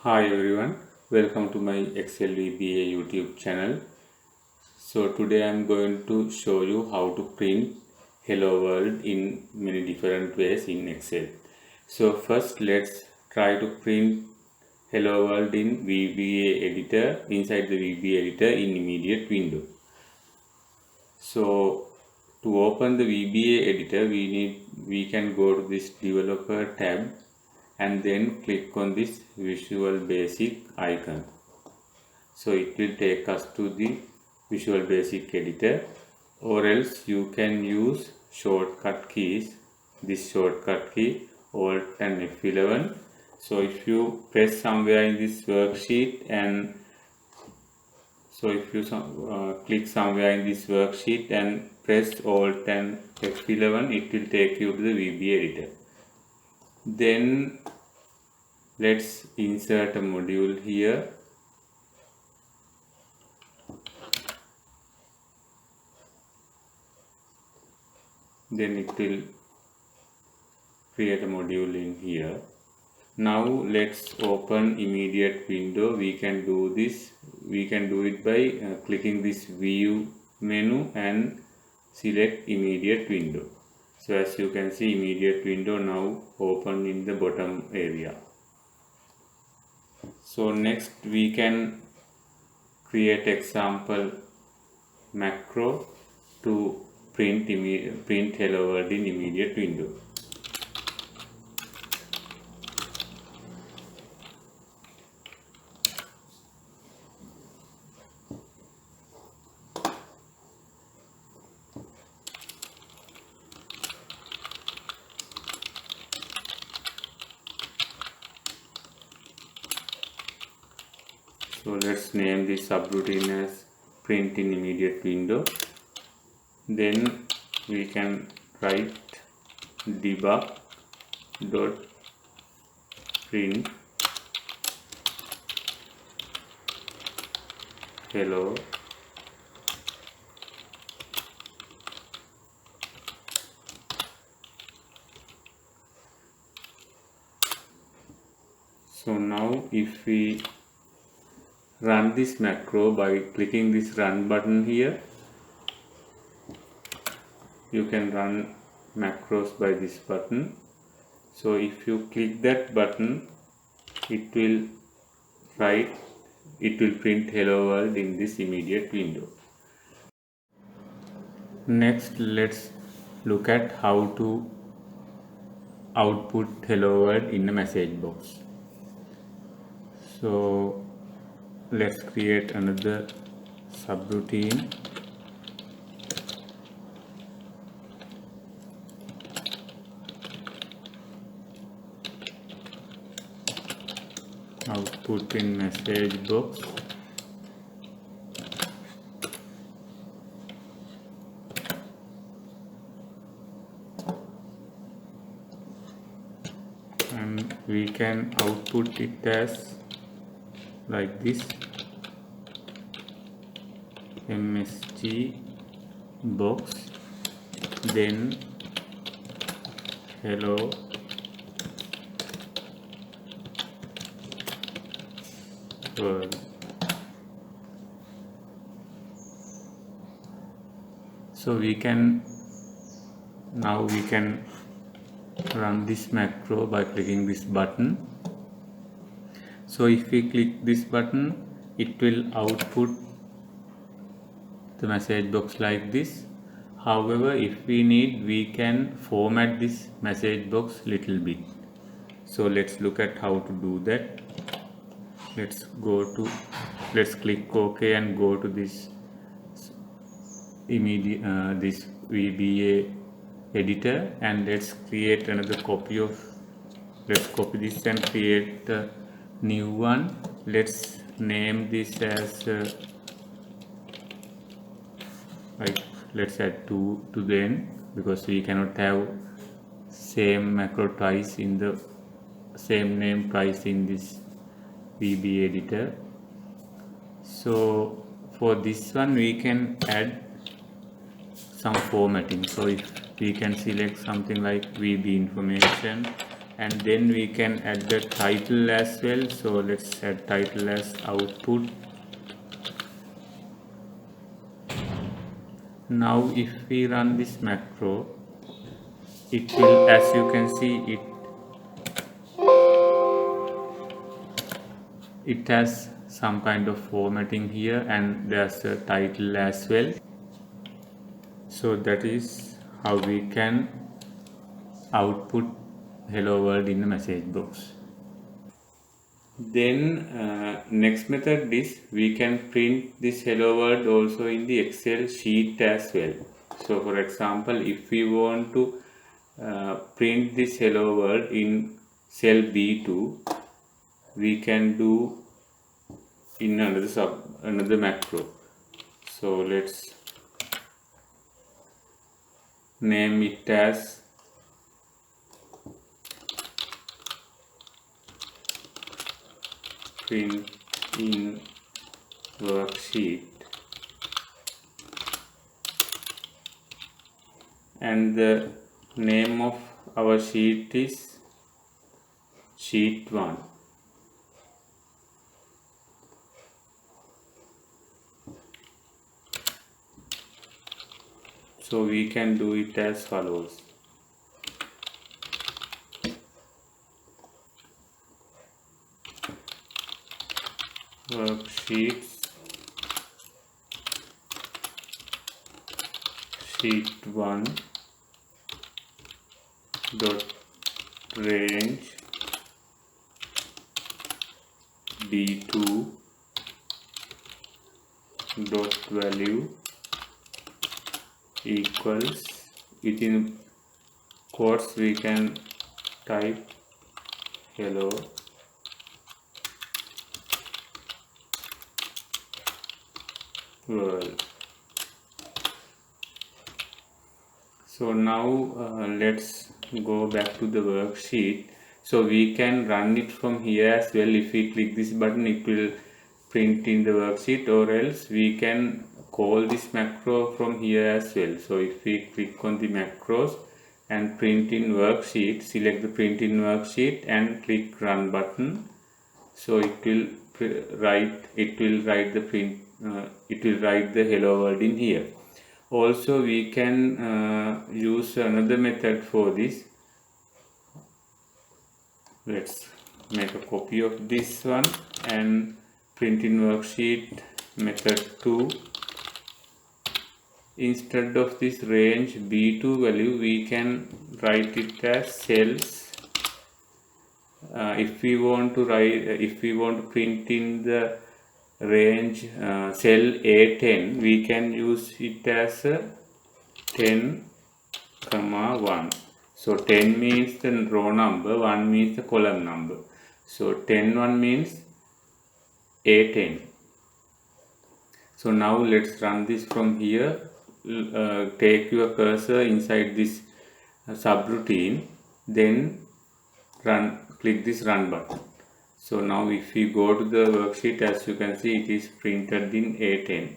Hi everyone, welcome to my Excel VBA YouTube channel. So today I am going to show you how to print Hello World in many different ways in Excel. So first let's try to print Hello World in VBA Editor, inside the VBA Editor in immediate window. So to open the VBA Editor we can go to this developer tab and then click on this Visual Basic icon. So it will take us to the Visual Basic Editor, or else you can use shortcut keys, this shortcut key Alt and F11. So if you press somewhere in this worksheet and click somewhere in this worksheet and press Alt and F11, it will take you to the VBA Editor. Then let's insert a module here. Then it will create a module in here. Now let's open immediate window. We can do it by clicking this view menu and select immediate window. So as you can see, immediate window now open in the bottom area. So next we can create example macro to print Hello World in immediate window. So let's name this subroutine as print in immediate window. Then we can write debug.print hello So now if we run this macro by clicking this run button here, you can run macros by this button. So if you click that button, it will print Hello World in this immediate window. Next, let's look at how to output Hello World in a message box. So let's create another subroutine. Output in message box. And we can output it as like this: MSG box, then hello world. So we can run this macro by clicking this button. So if we click this button, it will output the message box like this. However, if we need, we can format this message box little bit. So let's look at how to do that. Let's click OK and go to this this VBA editor, and let's create another copy let's copy this and create a new one. Let's name this as let's add 2 to the end, because we cannot have same macro twice in the same name twice in this VBA editor. So for this one we can add some formatting. So if we can select something like VB information and then we can add the title as well. So let's add title as output. Now if we run this macro, it will, as you can see, it has some kind of formatting here, and there's a title as well. So that is how we can output hello world in the message box. Then next method is we can print this hello world also in the Excel sheet as well. So for example, if we want to print this hello world in cell B2, we can do in another macro. So let's name it as print in worksheet, and the name of our sheet is sheet 1. So we can do it as follows. Worksheets sheet 1 dot range B2 dot value equals, within quotes we can type hello world. So now let's go back to the worksheet. So we can run it from here as well. If we click this button, it will print in the worksheet, or else we can call this macro from here as well. So if we click on the macros and print in worksheet, select the print in worksheet and click run button. So it will write the print, it will write the hello world in here. Also we can use another method for this. Let's make a copy of this one and print in worksheet method 2. Instead of this range B2 value, we can write it as cells. If we want to print in the range cell A10, we can use it as 10, 1. So 10 means the row number, 1 means the column number. So 10, 1 means A10. So now let's run this from here. Take your cursor inside this subroutine, then click this run button. So now if we go to the worksheet, as you can see, it is printed in A10.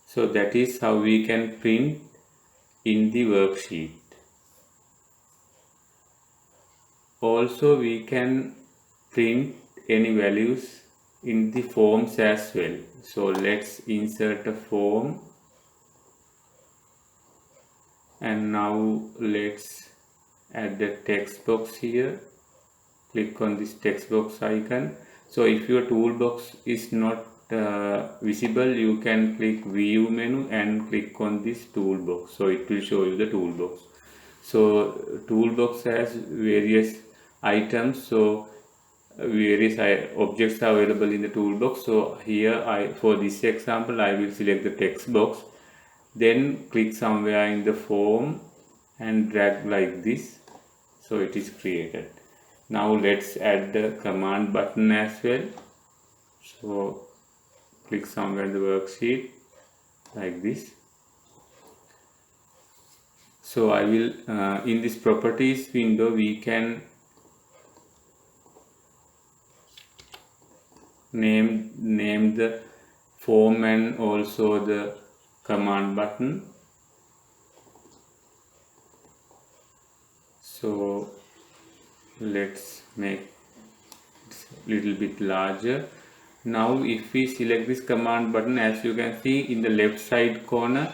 So that is how we can print in the worksheet. Also we can print any values in the forms as well. So let's insert a form, and now let's add the text box here. Click on this text box icon. So if your toolbox is not visible, you can click view menu and click on this toolbox. So it will show you the toolbox. So toolbox has various items, so various objects are available in the toolbox. So here for this example, I will select the text box, then click somewhere in the form and drag like this. So it is created. Now let's add the command button as well. So click somewhere in the worksheet like this. So I will in this properties window, we can name the form and also the command button. So let's make it a little bit larger. Now if we select this command button, as you can see in the left side corner,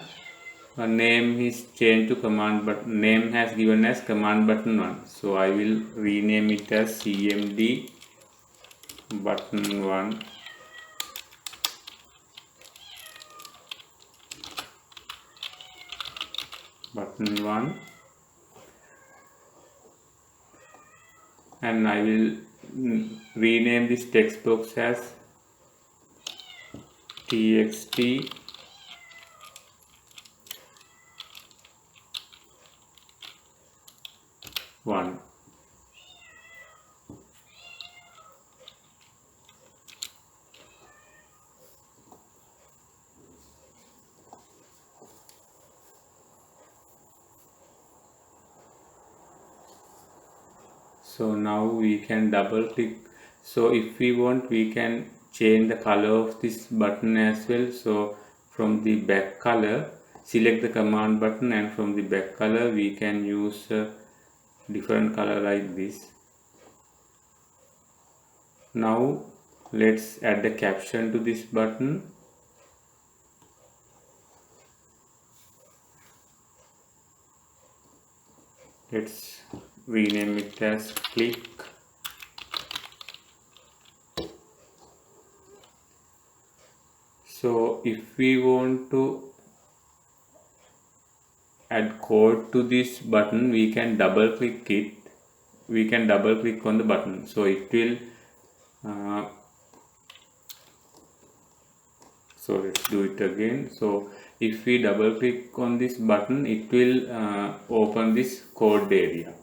name is changed to command button. Name has given as command button 1. So I will rename it as CMD button 1. Button 1, and I will rename this text box as TXT 1. So now we can double click. So if we want, we can change the color of this button as well. So from the back color, select the command button, and from the back color we can use a different color like this. Now let's add the caption to this button. Let's rename it as click. So if we want to add code to this button, we can double click it. We can double click on the button, so it will so let's do it again. So if we double click on this button, it will open this code area.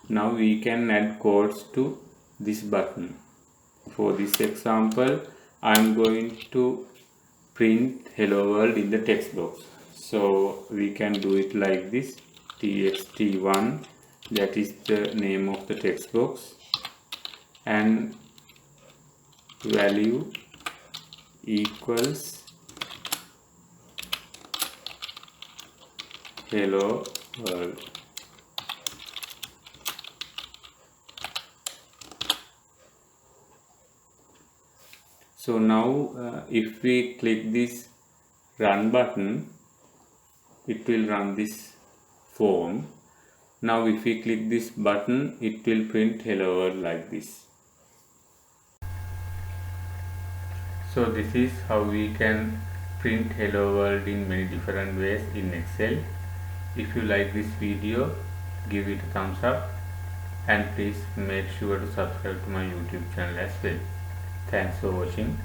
Now we can add codes to this button. For this example, I'm going to print hello world in the text box. So we can do it like this: txt1, that is the name of the text box, and value equals hello world. So now if we click this run button, it will run this form. Now if we click this button, it will print hello world like this. So this is how we can print hello world in many different ways in Excel. If you like this video, give it a thumbs up, and please make sure to subscribe to my YouTube channel as well. Thanks for watching.